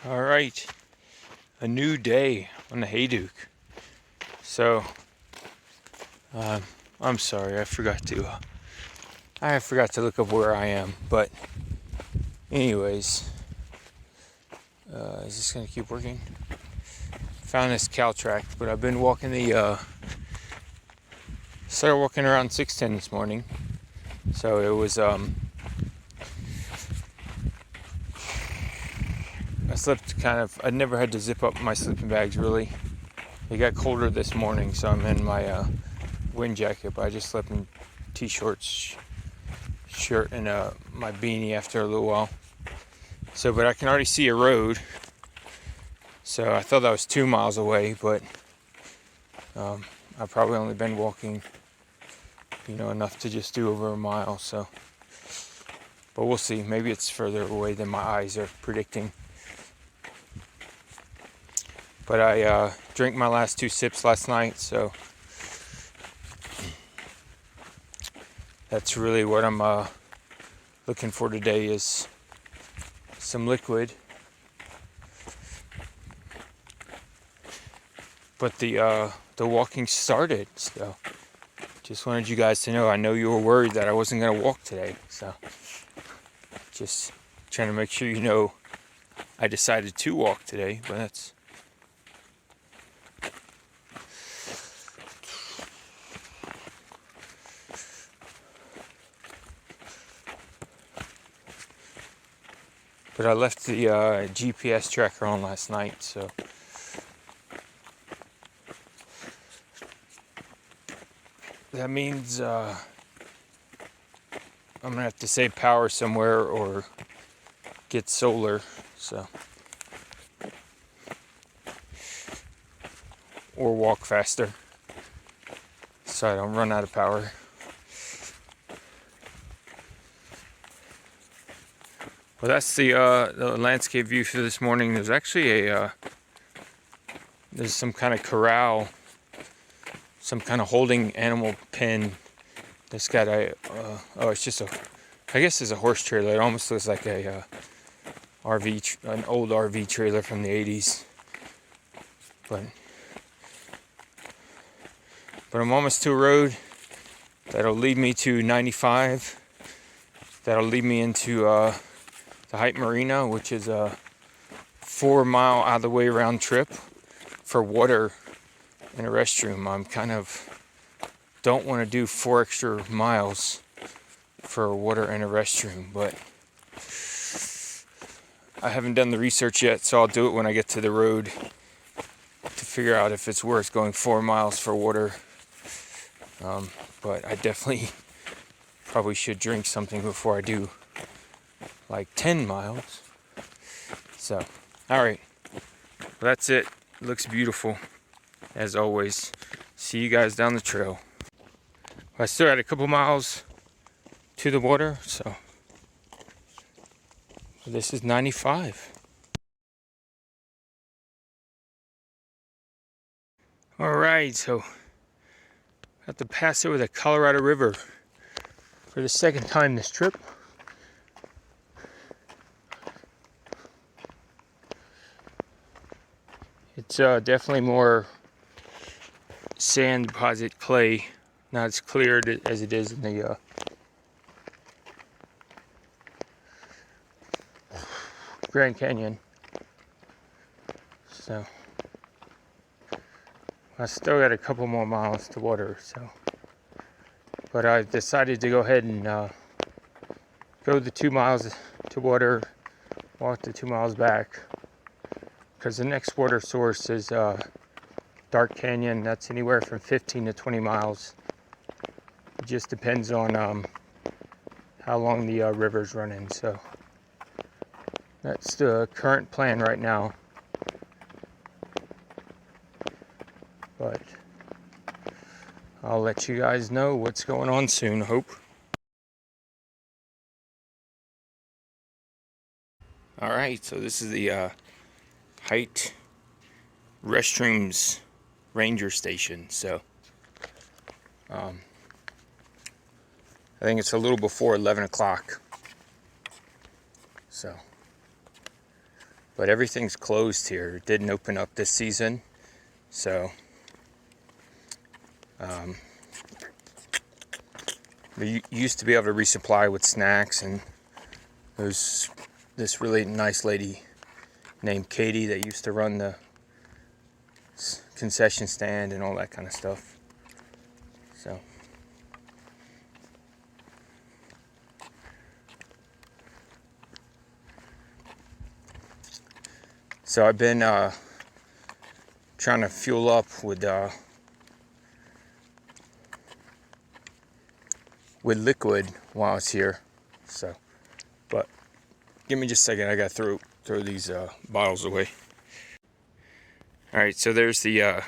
All right, a new day on the Hayduke. So, I'm sorry, I forgot to look up where I am. But, anyways, is this gonna keep working? Found this cow track, but I've been walking started walking around 6:10 this morning. So it was I slept I'd never had to zip up my sleeping bags really. It got colder this morning, so I'm in my wind jacket, but I just slept in t-shorts, shirt, and my beanie after a little while. So, but I can already see a road. So I thought that was 2 miles away, but I've probably only been walking, enough to just do over a mile. So, but we'll see. Maybe it's further away than my eyes are predicting. But I drank my last 2 sips last night, so that's really what I'm looking for today is some liquid. But the walking started, so just wanted you guys to know. I know you were worried that I wasn't gonna walk today, so just trying to make sure you know I decided to walk today. But that's But I left the GPS tracker on last night, so that means I'm gonna have to save power somewhere or get solar, so or walk faster so I don't run out of power. Well, that's the landscape view for this morning. There's actually there's some kind of corral, some kind of holding animal pen that's got I guess it's a horse trailer. It almost looks like an old RV trailer from the 80s. But I'm almost to a road that'll lead me to 95. That'll lead me into the Hite Marina, which is a 4 mile out of the way round trip for water and a restroom. I'm don't want to do 4 extra miles for water and a restroom, but I haven't done the research yet, so I'll do it when I get to the road to figure out if it's worth going 4 miles for water. But I definitely probably should drink something before I do like 10 miles. So, all right, well, that's it. Looks beautiful as always. See you guys down the trail. I still had a couple miles to the water, so this is 95. All right, so I have to pass over the Colorado River for the second time this trip. It's definitely more sand deposit clay, not as clear as it is in the Grand Canyon. So I still got a couple more miles to water, so but I've decided to go ahead and go the 2 miles to water, walk the 2 miles back, because the next water source is Dark Canyon. That's anywhere from 15 to 20 miles. It just depends on how long the river's running. So that's the current plan right now. But I'll let you guys know what's going on soon, I hope. All right, so this is the Hite Restrooms Ranger Station. So I think it's a little before 11 o'clock. So but everything's closed here. It didn't open up this season, so we used to be able to resupply with snacks, and there's this really nice lady named Katie that used to run the concession stand and all that kind of stuff. So I've been trying to fuel up with liquid while I was here. So, but give me just a second. I got to throw these bottles away. All right, so there's the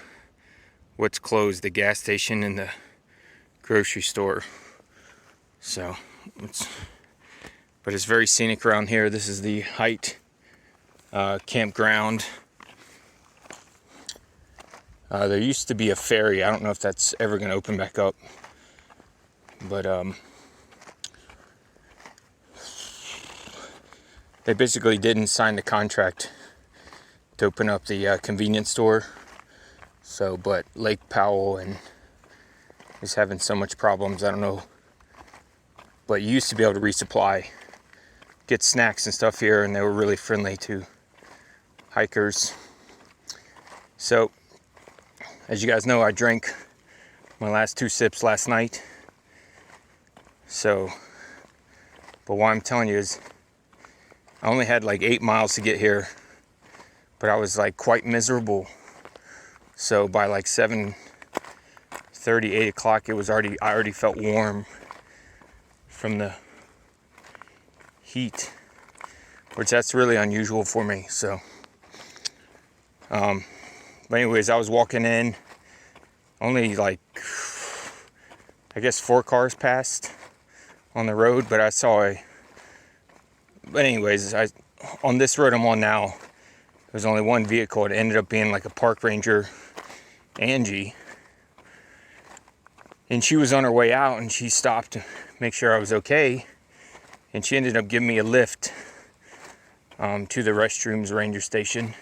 what's closed, the gas station and the grocery store. So but it's very scenic around here. This is the Hite campground. There used to be a ferry. I don't know if that's ever going to open back up, but they basically didn't sign the contract to open up the convenience store. So, but Lake Powell is having so much problems. I don't know, but you used to be able to resupply, get snacks and stuff here, and they were really friendly to hikers. So, as you guys know, I drank my last 2 sips last night. So, but what I'm telling you is, I only had like 8 miles to get here, but I was like quite miserable. So by like 7:30, 8 o'clock, I already felt warm from the heat, which that's really unusual for me. So, but anyways, I was walking in, only like, I guess 4 cars passed on the road, but I saw but anyways, on this road I'm on now, there's only one vehicle. It ended up being like a park ranger, Angie, and she was on her way out, and she stopped to make sure I was okay, and she ended up giving me a lift to the restrooms ranger station,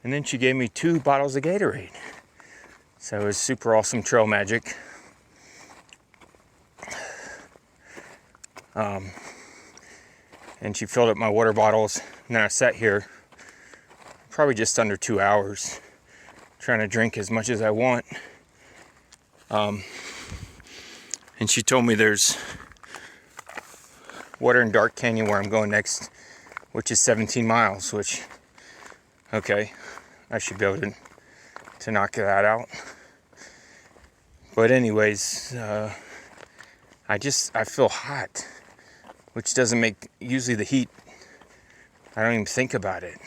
and then she gave me 2 bottles of Gatorade. So it was super awesome trail magic. And she filled up my water bottles, and then I sat here probably just under 2 hours trying to drink as much as I want. And she told me there's water in Dark Canyon where I'm going next, which is 17 miles, which, okay, I should be able to knock that out. But anyways, I feel hot, which doesn't make, usually the heat, I don't even think about it.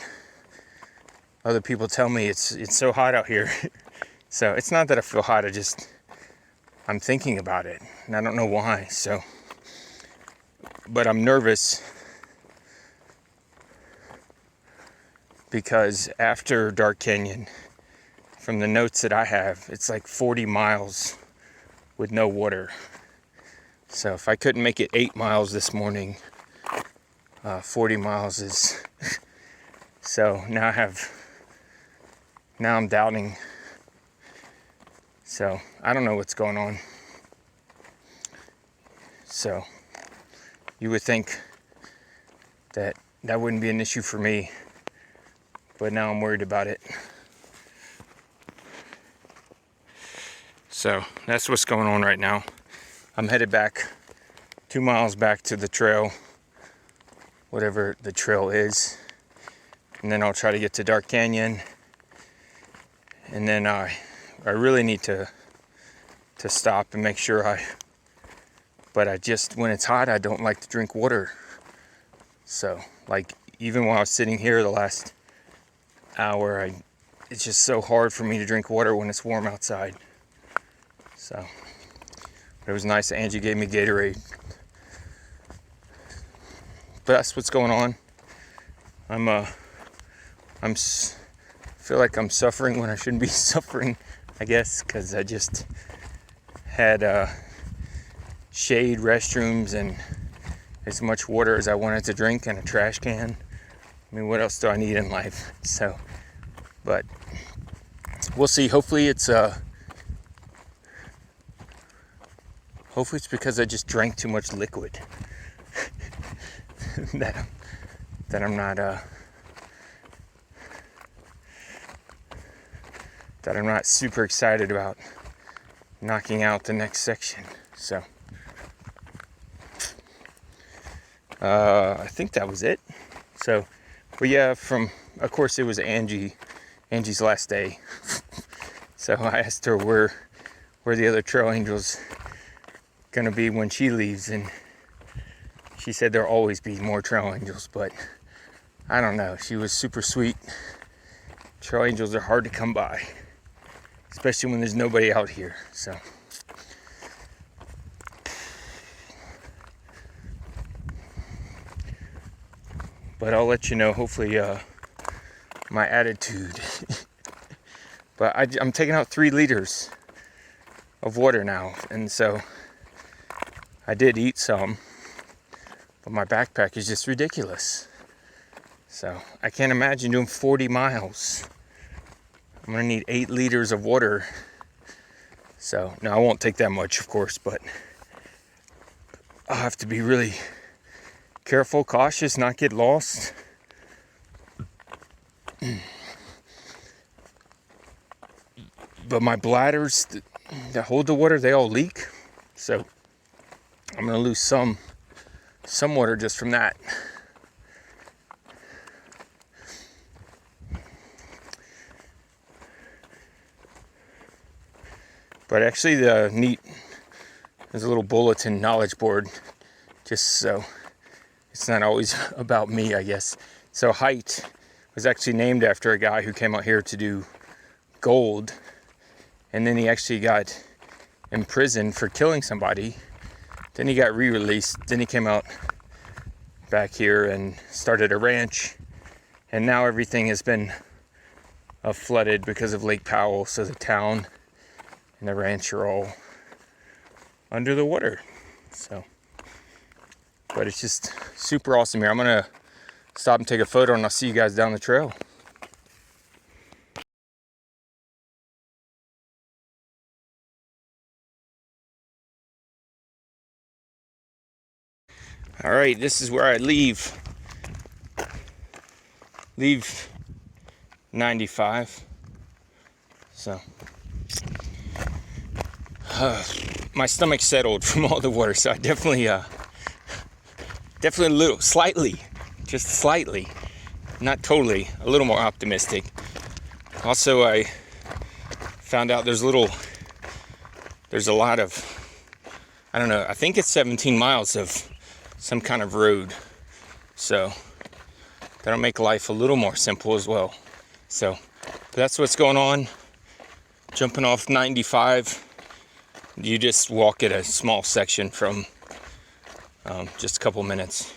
Other people tell me it's so hot out here. So it's not that I feel hot, I'm thinking about it, and I don't know why. So, but I'm nervous because after Dark Canyon, from the notes that I have, it's like 40 miles with no water. So if I couldn't make it 8 miles this morning, 40 miles is, so now I'm doubting. So I don't know what's going on. So you would think that wouldn't be an issue for me, but now I'm worried about it. So that's what's going on right now. I'm headed back 2 miles back to the trail, whatever the trail is, and then I'll try to get to Dark Canyon, and then I really need to stop and make sure but when it's hot, I don't like to drink water. So like even while I was sitting here the last hour, it's just so hard for me to drink water when it's warm outside. So it was nice that Angie gave me Gatorade. But that's what's going on. I feel like I'm suffering when I shouldn't be suffering, I guess, because I just had shade restrooms and as much water as I wanted to drink, and a trash can. I mean, what else do I need in life? So, but we'll see. Hopefully it's because I just drank too much liquid that I'm not super excited about knocking out the next section. So I think that was it. So, but yeah, of course it was Angie's last day. So I asked her where the other trail angels gonna be when she leaves, and she said there'll always be more trail angels, but I don't know. She was super sweet. Trail angels are hard to come by, especially when there's nobody out here. So but I'll let you know, hopefully, my attitude. But I'm taking out 3 liters of water now, and so I did eat some, but my backpack is just ridiculous. So I can't imagine doing 40 miles. I'm gonna need 8 liters of water. So no, I won't take that much, of course, but I'll have to be really careful, cautious, not get lost. But my bladders that hold the water, they all leak. So I'm gonna lose some water just from that. But actually there's a little bulletin knowledge board, just so it's not always about me, I guess. So Hite was actually named after a guy who came out here to do gold, and then he actually got imprisoned for killing somebody. Then he got re-released. Then he came out back here and started a ranch, and now everything has been flooded because of Lake Powell, so the town and the ranch are all under the water. So, but it's just super awesome here. I'm gonna stop and take a photo, and I'll see you guys down the trail. All right, this is where I leave 95. So my stomach settled from all the water, so I definitely just slightly, not totally, a little more optimistic. Also, I found out there's a lot of, I don't know, I think it's 17 miles of some kind of road, so that'll make life a little more simple as well. So that's what's going on. Jumping off 95, you just walk at a small section from just a couple minutes.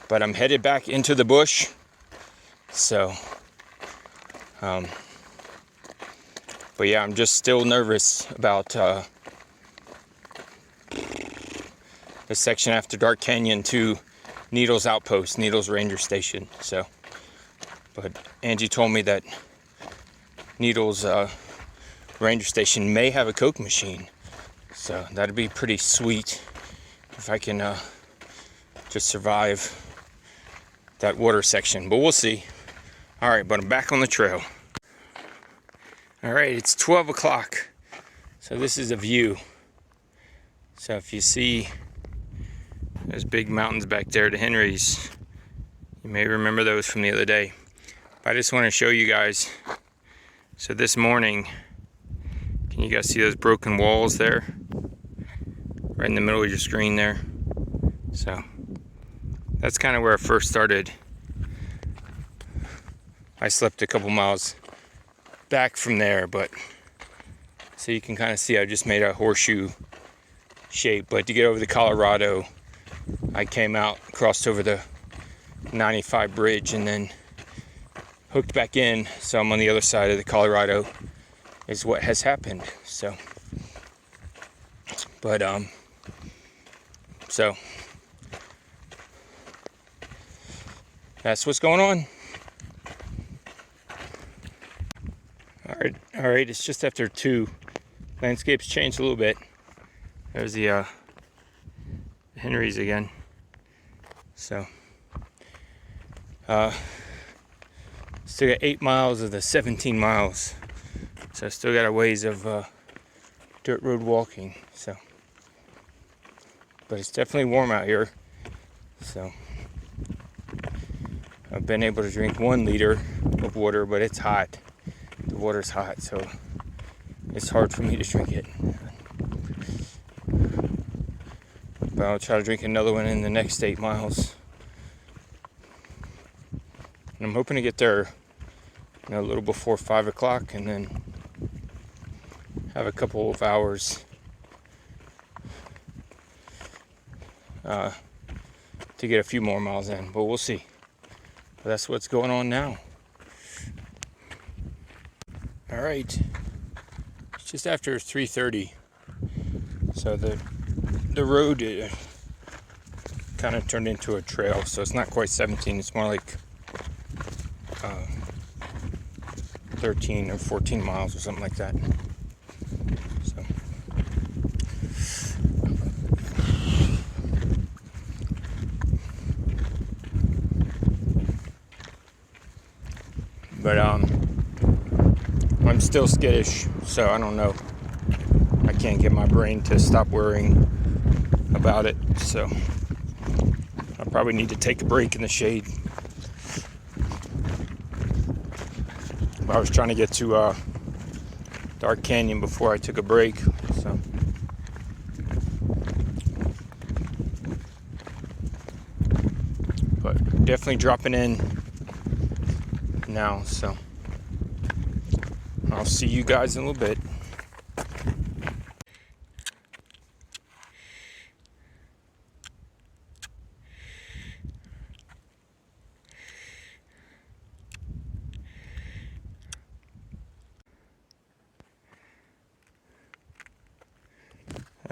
But I'm headed back into the bush, so but yeah, I'm just still nervous about the section after Dark Canyon to Needles Outpost, Needles Ranger Station. So, but Angie told me that Needles Ranger Station may have a Coke machine, so that'd be pretty sweet if I can just survive that water section, but we'll see. All right, but I'm back on the trail. All right, it's 12 o'clock, so this is a view. So if you see those big mountains back there to Henry's, you may remember those from the other day. But I just want to show you guys. So this morning, can you guys see those broken walls there? Right in the middle of your screen there. So that's kind of where I first started. I slept a couple miles back from there, but so you can kind of see I just made a horseshoe shape. But to get over the Colorado, I came out, crossed over the 95 bridge, and then hooked back in. So I'm on the other side of the Colorado is what has happened. So, but so that's what's going on. All right, it's just after 2. Landscape's changed a little bit. There's the Henrys again. So, still got 8 miles of the 17 miles. So I still got a ways of dirt road walking. So, but it's definitely warm out here. So I've been able to drink 1 liter of water, but it's hot. The water's hot, so it's hard for me to drink it. But I'll try to drink another one in the next 8 miles. And I'm hoping to get there, a little before 5 o'clock, and then have a couple of hours to get a few more miles in, but we'll see. But that's what's going on now. All right, it's just after 3:30, so the road kind of turned into a trail, so it's not quite 17, it's more like 13 or 14 miles or something like that. So, but I'm still skittish, so I don't know. I can't get my brain to stop worrying about it, so I probably need to take a break in the shade. I was trying to get to Dark Canyon before I took a break, so. But definitely dropping in now, so I'll see you guys in a little bit.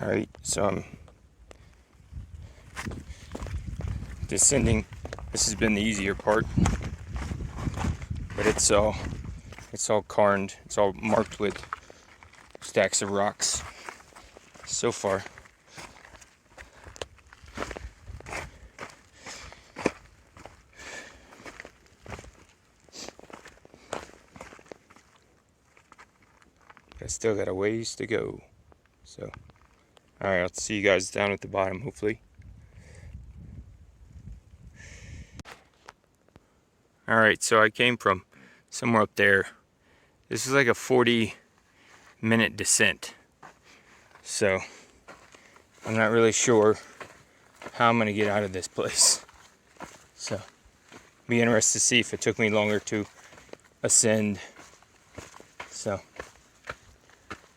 All right, so I'm descending. This has been the easier part, but it's all carned. It's all marked with stacks of rocks so far. I still got a ways to go, so. All right, I'll see you guys down at the bottom, hopefully. All right, so I came from somewhere up there. This is like a 40-minute descent. So I'm not really sure how I'm gonna get out of this place. So be interested to see if it took me longer to ascend. So,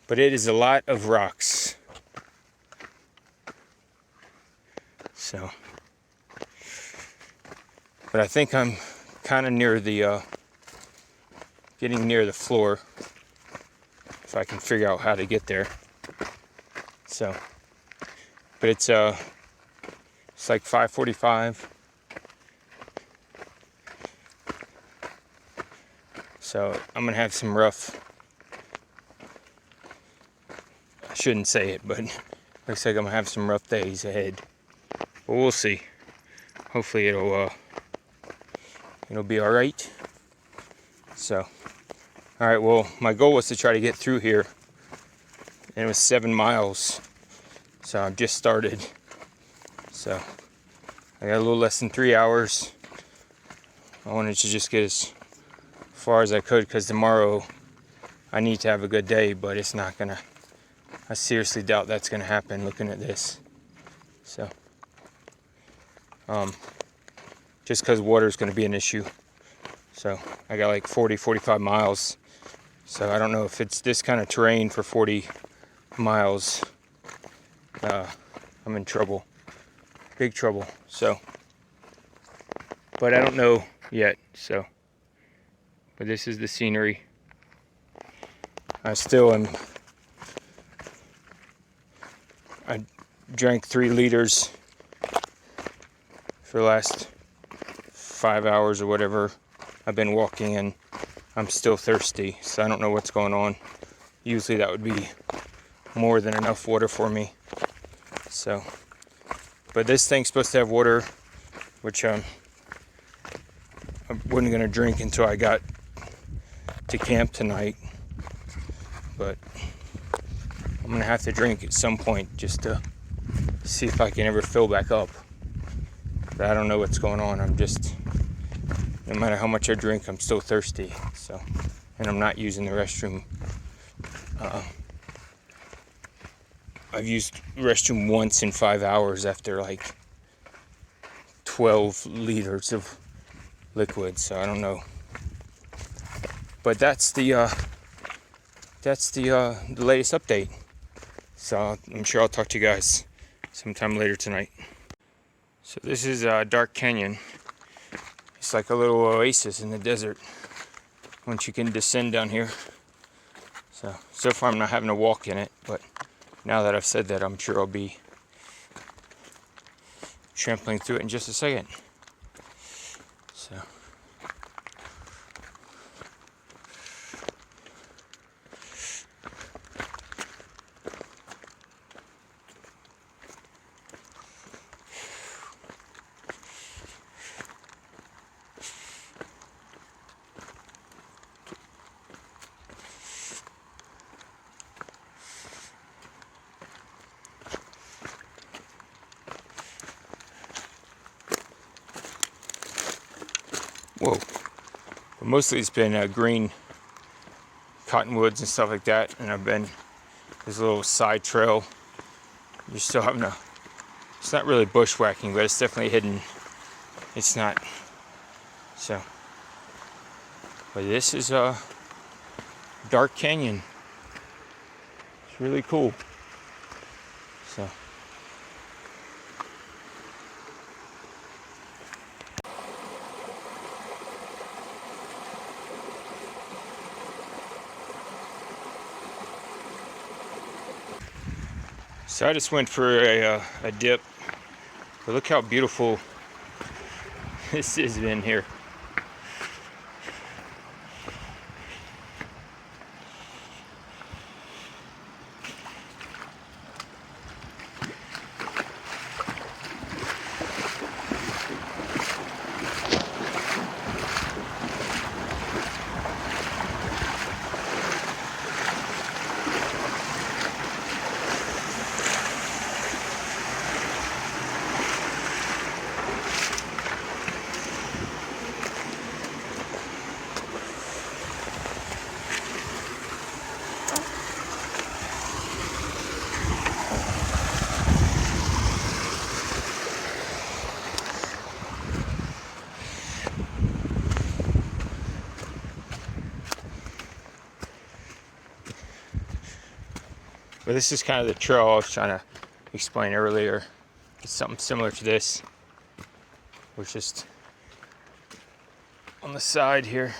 but it is a lot of rocks. So, but I think I'm kind of near the, getting near the floor, if I can figure out how to get there. So, but it's like 5:45. So I'm gonna have some rough, I shouldn't say it, but looks like I'm gonna have some rough days ahead. But we'll see. Hopefully it'll be all right. So, all right. Well, my goal was to try to get through here, and it was 7 miles. So I've just started. So I got a little less than 3 hours. I wanted to just get as far as I could, because tomorrow I need to have a good day, but it's not gonna. I seriously doubt that's gonna happen looking at this. So. Just because water is going to be an issue. So I got like 45 miles. So I don't know if it's this kind of terrain for 40 miles. I'm in trouble, big trouble. So, but I don't know yet. So, but this is the scenery. I still am. I drank 3 liters for the last 5 hours or whatever I've been walking, and I'm still thirsty, so I don't know what's going on. Usually that would be more than enough water for me. So, but this thing's supposed to have water, which I wasn't gonna drink until I got to camp tonight, but I'm gonna have to drink at some point just to see if I can ever fill back up. But I don't know what's going on. I'm just, no matter how much I drink, I'm still thirsty. So, and I'm not using the restroom. I've used the restroom once in 5 hours after like 12 liters of liquid, so I don't know. But that's the latest update. So I'm sure I'll talk to you guys sometime later tonight. So this is Dark Canyon. It's like a little oasis in the desert once you can descend down here. So far I'm not having to walk in it, but now that I've said that, I'm sure I'll be trampling through it in just a second. So. Whoa. But mostly it's been green cottonwoods and stuff like that, and I've been this little side trail. You're still having to, it's not really bushwhacking, but it's definitely hidden. It's not, so. But this is Dark Canyon. It's really cool. So. So I just went for a dip, but look how beautiful this has been here. But this is kind of the trail I was trying to explain earlier. It's something similar to this. We're just on the side here.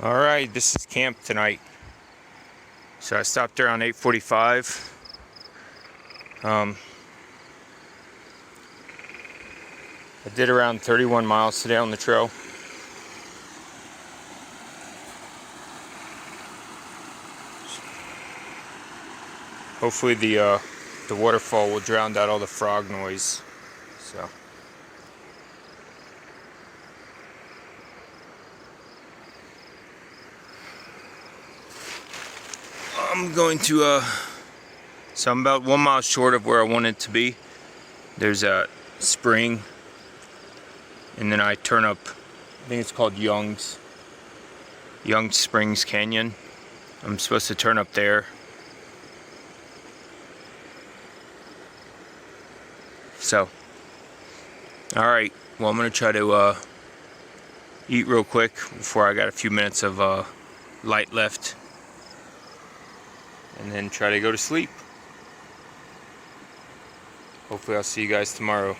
Alright, this is camp tonight. So I stopped there around 8:45. I did around 31 miles today on the trail. Hopefully the waterfall will drown out all the frog noise. So I'm going to so I'm about 1 mile short of where I want it to be. There's a spring, and then I turn up, I think it's called Young Springs Canyon. I'm supposed to turn up there. So, alright, well, I'm going to try to eat real quick before I got a few minutes of light left, and then try to go to sleep. Hopefully I'll see you guys tomorrow.